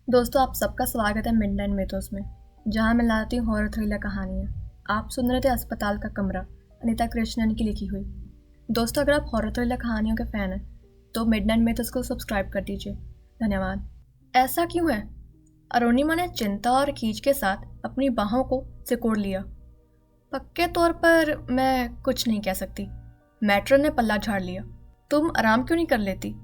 दोस्तों, आप सबका स्वागत है मिडनाइट मिथोस में, जहां मैं लाती हूँ हॉरर थ्रिलर कहानियाँ। आप सुन रहे थे अस्पताल का कमरा, अनीता कृष्णन की लिखी हुई। दोस्तों, अगर आप हॉरर थ्रिलर कहानियों के फ़ैन हैं तो मिडनाइट मिथोस को सब्सक्राइब कर दीजिए। धन्यवाद। ऐसा क्यों है? अरुणिमा ने चिंता और खींच के साथ अपनी बाहों को सिकोड़ लिया। पक्के तौर पर मैं कुछ नहीं कह सकती। मैट्रन ने पल्ला झाड़ लिया। तुम आराम क्यों नहीं कर लेती?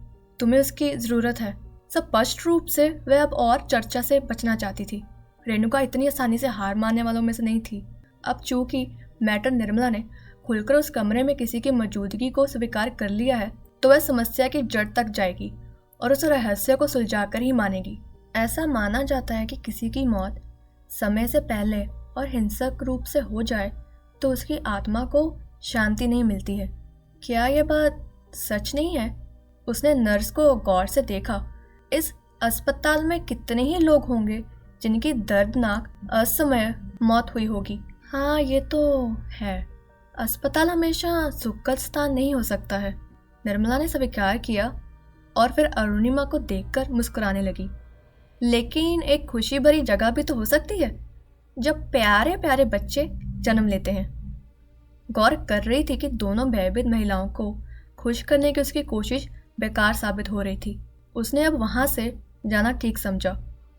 तुम्हें उसकी ज़रूरत है। स्पष्ट रूप से वह अब और चर्चा से बचना चाहती थी। रेणुका इतनी आसानी से हार मानने वालों में से नहीं थी। अब चूंकि मैट्रन निर्मला ने खुलकर उस कमरे में किसी की मौजूदगी को स्वीकार कर लिया है, तो वह समस्या की जड़ तक जाएगी और उस रहस्य को सुलझाकर ही मानेगी। ऐसा माना जाता है कि किसी की मौत समय से पहले और हिंसक रूप से हो जाए तो उसकी आत्मा को शांति नहीं मिलती है। क्या यह बात सच नहीं है? उसने नर्स को गौर से देखा। इस अस्पताल में कितने ही लोग होंगे जिनकी दर्दनाक असमय मौत हुई होगी। हाँ, ये तो है। अस्पताल हमेशा सुखद स्थान नहीं हो सकता है। निर्मला ने स्वीकार किया और फिर अरुणिमा को देखकर मुस्कुराने लगी। लेकिन एक खुशी भरी जगह भी तो हो सकती है, जब प्यारे प्यारे बच्चे जन्म लेते हैं। गौर कर रही थी कि दोनों भयभीत महिलाओं को खुश करने की उसकी कोशिश बेकार साबित हो रही थी। उसने अब वहां से जाना ठीक समझा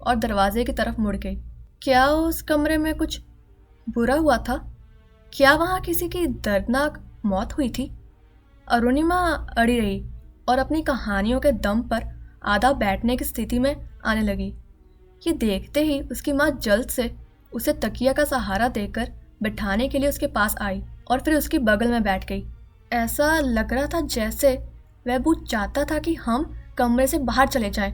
और दरवाजे की तरफ मुड़ गई। क्या उस कमरे में कुछ बुरा हुआ था? क्या वहां किसी की दर्दनाक मौत हुई थी? अरुणिमा अड़ी रही और अपनी कहानियों के दम पर आधा बैठने की स्थिति में आने लगी। ये देखते ही उसकी माँ जल्द से उसे तकिया का सहारा देकर बिठाने के लिए उसके पास आई और फिर उसकी बगल में बैठ गई। ऐसा लग रहा था जैसे वह बहुत चाहता था कि हम कमरे से बाहर चले जाएं,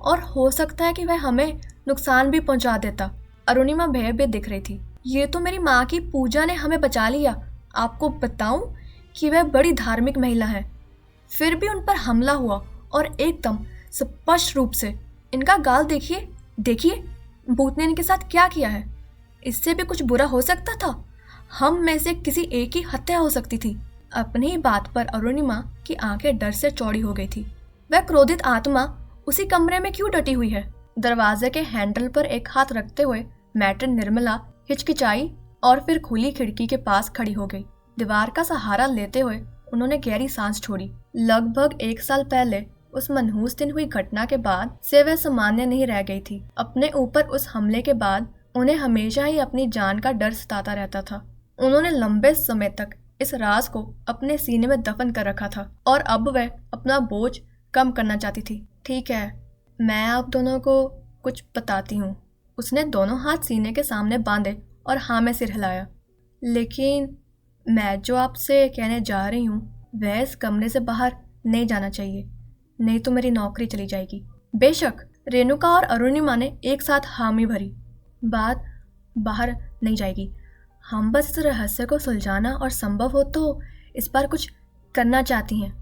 और हो सकता है कि वह हमें नुकसान भी पहुंचा देता। अरुणिमा भयभीत दिख रही थी। ये तो मेरी माँ की पूजा ने हमें बचा लिया। आपको बताऊं कि वह बड़ी धार्मिक महिला है, फिर भी उन पर हमला हुआ और एकदम स्पष्ट रूप से। इनका गाल देखिए, देखिए भूत ने इनके साथ क्या किया है। इससे भी कुछ बुरा हो सकता था। हम में से किसी एक की हत्या हो सकती थी। अपनी ही बात पर अरुणिमा की आंखें डर से चौड़ी हो गई थी। वह क्रोधित आत्मा उसी कमरे में क्यों डटी हुई है? दरवाजे के हैंडल पर एक हाथ रखते हुए मैट्रन निर्मला हिचकिचाई और फिर खुली खिड़की के पास खड़ी हो गई। दीवार का सहारा लेते हुए उन्होंने गहरी सांस छोड़ी। लगभग 1 साल पहले उस मनहूस दिन हुई घटना के बाद से वह सामान्य नहीं रह गई थी। अपने ऊपर उस हमले के बाद उन्हें हमेशा ही अपनी जान का डर सताता रहता था। उन्होंने लंबे समय तक इस राज को अपने सीने में दफन कर रखा था और अब वह अपना बोझ कम करना चाहती थी। ठीक है, मैं आप दोनों को कुछ बताती हूँ। उसने दोनों हाथ सीने के सामने बांधे और हाँ में सिर हिलाया। लेकिन मैं जो आपसे कहने जा रही हूँ वह इस कमरे से बाहर नहीं जाना चाहिए, नहीं तो मेरी नौकरी चली जाएगी। बेशक, रेणुका और अरुणिमा ने एक साथ हामी भरी। बात बाहर नहीं जाएगी। हम बस इस रहस्य को सुलझाना और संभव हो तो इस पर कुछ करना चाहती हैं।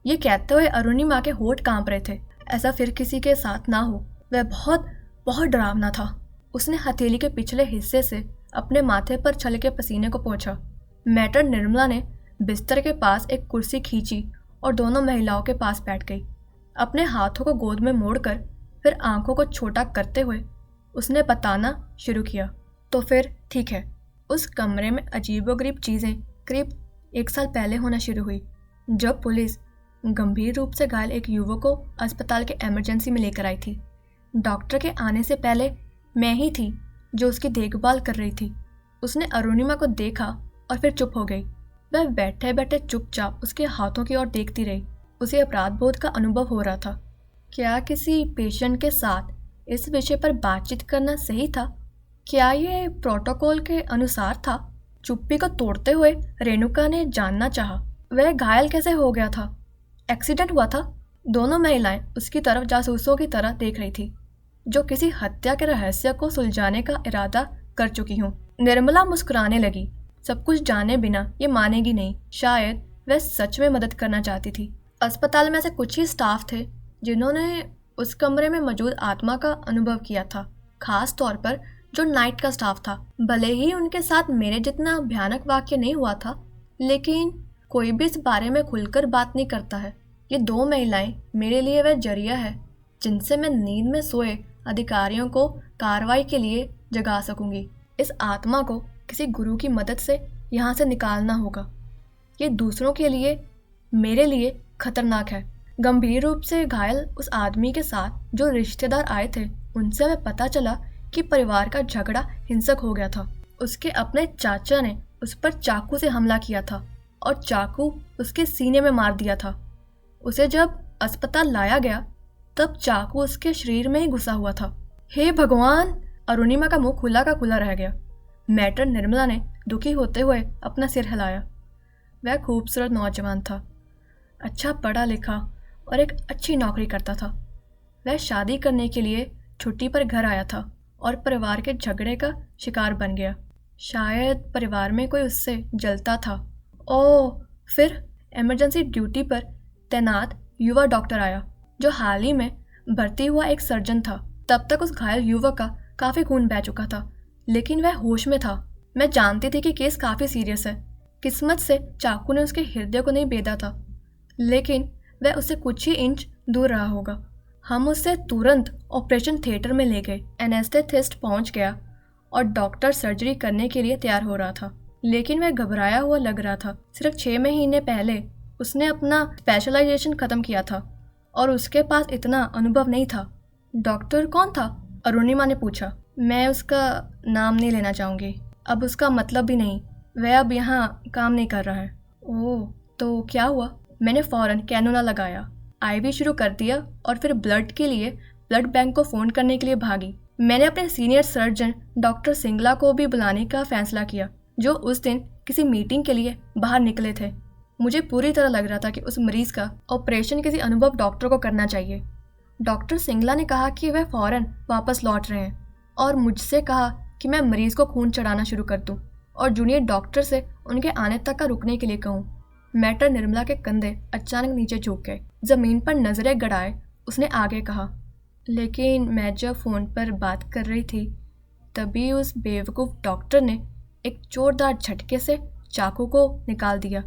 ये कहते हुए अरुणिमा के होंठ कांप रहे थे। ऐसा फिर किसी के साथ ना हो। वह बहुत बहुत डरावना था। उसने हथेली के पिछले हिस्से से अपने माथे पर छलके पसीने को पोंछा। मैट्रन निर्मला ने बिस्तर के पास एक कुर्सी खींची और दोनों महिलाओं के पास बैठ गई। अपने हाथों को गोद में मोड़कर फिर आंखों को छोटा करते हुए उसने बताना शुरू किया। तो फिर ठीक है, उस कमरे में अजीबोगरीब चीज़ें करीब 1 साल पहले होना शुरू हुई, जब पुलिस गंभीर रूप से घायल एक युवक को अस्पताल के इमरजेंसी में लेकर आई थी। डॉक्टर के आने से पहले मैं ही थी जो उसकी देखभाल कर रही थी। उसने अरुणिमा को देखा और फिर चुप हो गई। वह बैठे बैठे चुपचाप उसके हाथों की ओर देखती रही। उसे अपराध बोध का अनुभव हो रहा था। क्या किसी पेशेंट के साथ इस विषय पर बातचीत करना सही था? क्या ये प्रोटोकॉल के अनुसार था? चुप्पी को तोड़ते हुए रेणुका ने जानना चाहा, वह घायल कैसे हो गया था? एक्सीडेंट हुआ था? दोनों महिलाएं उसकी तरफ जासूसों की तरह देख रही थी, जो किसी हत्या के रहस्य को सुलझाने का इरादा कर चुकी हूँ। निर्मला मुस्कुराने लगी। सब कुछ जाने बिना ये मानेगी नहीं। शायद वह सच में मदद करना चाहती थी। अस्पताल में ऐसे कुछ ही स्टाफ थे जिन्होंने उस कमरे में मौजूद आत्मा का अनुभव किया था, खास तौर पर जो नाइट का स्टाफ था। भले ही उनके साथ मेरे जितना भयानक वाक्य नहीं हुआ था, लेकिन कोई भी इस बारे में खुलकर बात नहीं करता है। ये 2 महिलाएं मेरे लिए वह जरिया है जिनसे मैं नींद में सोए अधिकारियों को कार्रवाई के लिए जगा सकूंगी। इस आत्मा को किसी गुरु की मदद से यहाँ से निकालना होगा। ये दूसरों के लिए, मेरे लिए खतरनाक है। गंभीर रूप से घायल उस आदमी के साथ जो रिश्तेदार आए थे, उनसे हमें पता चला कि परिवार का झगड़ा हिंसक हो गया था। उसके अपने चाचा ने उस पर चाकू से हमला किया था और चाकू उसके सीने में मार दिया था। उसे जब अस्पताल लाया गया तब चाकू उसके शरीर में ही घुसा हुआ था। हे भगवान! अरुणिमा का मुंह खुला का खुला रह गया। मैटर निर्मला ने दुखी होते हुए अपना सिर हिलाया। वह खूबसूरत नौजवान था, अच्छा पढ़ा लिखा और एक अच्छी नौकरी करता था। वह शादी करने के लिए छुट्टी पर घर आया था और परिवार के झगड़े का शिकार बन गया। शायद परिवार में कोई उससे जलता था। ओह, फिर इमरजेंसी ड्यूटी पर तैनात युवा डॉक्टर आया जो हाल ही में भर्ती हुआ एक सर्जन था। तब तक उस घायल युवक का काफ़ी खून बह चुका था, लेकिन वह होश में था। मैं जानती थी कि केस काफ़ी सीरियस है। किस्मत से चाकू ने उसके हृदय को नहीं बेधा था, लेकिन वह उससे कुछ ही इंच दूर रहा होगा। हम उसे तुरंत ऑपरेशन थिएटर में ले गए। एनेस्थेटिस्ट पहुंच गया और डॉक्टर सर्जरी करने के लिए तैयार हो रहा था, लेकिन वह घबराया हुआ लग रहा था। सिर्फ 6 महीने पहले उसने अपना स्पेशलाइजेशन ख़त्म किया था और उसके पास इतना अनुभव नहीं था। डॉक्टर कौन था? अरुणिमा ने पूछा। मैं उसका नाम नहीं लेना चाहूँगी। अब उसका मतलब भी नहीं। वह अब यहाँ काम नहीं कर रहा है। ओह, तो क्या हुआ? मैंने फ़ौरन कैनुला लगाया, आईवी शुरू कर दिया और फिर ब्लड के लिए ब्लड बैंक को फ़ोन करने के लिए भागी। मैंने अपने सीनियर सर्जन डॉक्टर सिंगला को भी बुलाने का फैसला किया, जो उस दिन किसी मीटिंग के लिए बाहर निकले थे। मुझे पूरी तरह लग रहा था कि उस मरीज़ का ऑपरेशन किसी अनुभव डॉक्टर को करना चाहिए। डॉक्टर सिंगला ने कहा कि वह फ़ौरन वापस लौट रहे हैं और मुझसे कहा कि मैं मरीज़ को खून चढ़ाना शुरू कर दूं और जूनियर डॉक्टर से उनके आने तक का रुकने के लिए कहूं। मैटर निर्मला के कंधे अचानक नीचे झुक गए। ज़मीन पर नज़रें गड़ाए उसने आगे कहा, लेकिन मैं जब फ़ोन पर बात कर रही थी तभी उस बेवकूफ़ डॉक्टर ने एक जोरदार झटके से चाकू को निकाल दिया।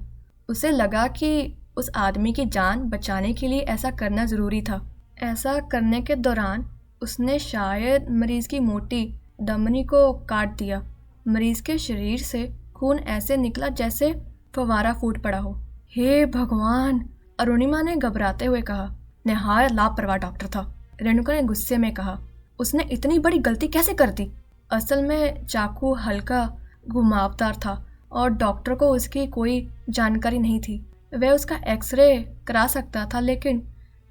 उसे लगा कि उस आदमी की जान बचाने के लिए ऐसा करना ज़रूरी था। ऐसा करने के दौरान उसने शायद मरीज़ की मोटी धमनी को काट दिया। मरीज़ के शरीर से खून ऐसे निकला जैसे फव्वारा फूट पड़ा हो। हे भगवान! अरुणिमा ने घबराते हुए कहा। निहायत लापरवाह डॉक्टर था, रेणुका ने गुस्से में कहा। उसने इतनी बड़ी गलती कैसे कर दी? असल में चाकू हल्का घुमावदार था और डॉक्टर को उसकी कोई जानकारी नहीं थी। वह उसका एक्सरे करा सकता था, लेकिन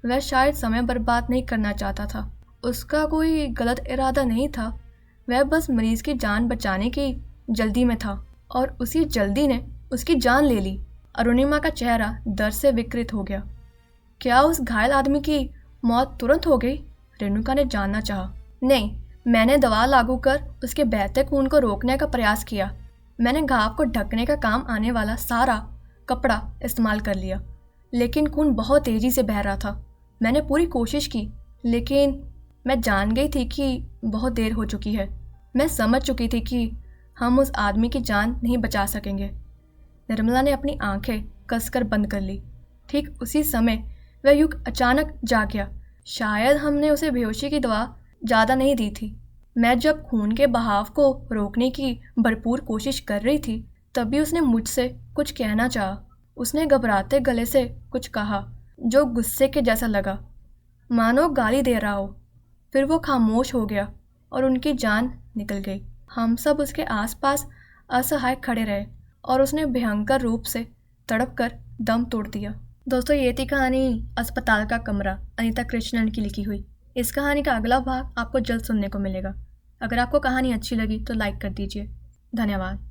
वह शायद समय बर्बाद नहीं करना चाहता था। उसका कोई गलत इरादा नहीं था, वह बस मरीज़ की जान बचाने की जल्दी में था और उसी जल्दी ने उसकी जान ले ली। अरुणिमा का चेहरा दर्द से विकृत हो गया। क्या उस घायल आदमी की मौत तुरंत हो गई? रेणुका ने जानना चाहा। नहीं, मैंने दवा लागू कर उसके बहते खून को रोकने का प्रयास किया। मैंने घाव को ढकने का काम आने वाला सारा कपड़ा इस्तेमाल कर लिया, लेकिन खून बहुत तेज़ी से बह रहा था। मैंने पूरी कोशिश की, लेकिन मैं जान गई थी कि बहुत देर हो चुकी है। मैं समझ चुकी थी कि हम उस आदमी की जान नहीं बचा सकेंगे। निर्मला ने अपनी आंखें कसकर बंद कर ली। ठीक उसी समय वह युग अचानक जाग गया। शायद हमने उसे बेहोशी की दवा ज़्यादा नहीं दी थी। मैं जब खून के बहाव को रोकने की भरपूर कोशिश कर रही थी तभी उसने मुझसे कुछ कहना चाहा। उसने घबराते गले से कुछ कहा जो गुस्से के जैसा लगा, मानो गाली दे रहा हो। फिर वो खामोश हो गया और उनकी जान निकल गई। हम सब उसके आसपास असहाय खड़े रहे और उसने भयंकर रूप से तड़प कर दम तोड़ दिया। दोस्तों, ये थी कहानी अस्पताल का कमरा, अनीता कृष्णन की लिखी हुई। इस कहानी का अगला भाग आपको जल्द सुनने को मिलेगा। अगर आपको कहानी अच्छी लगी तो लाइक कर दीजिए। धन्यवाद।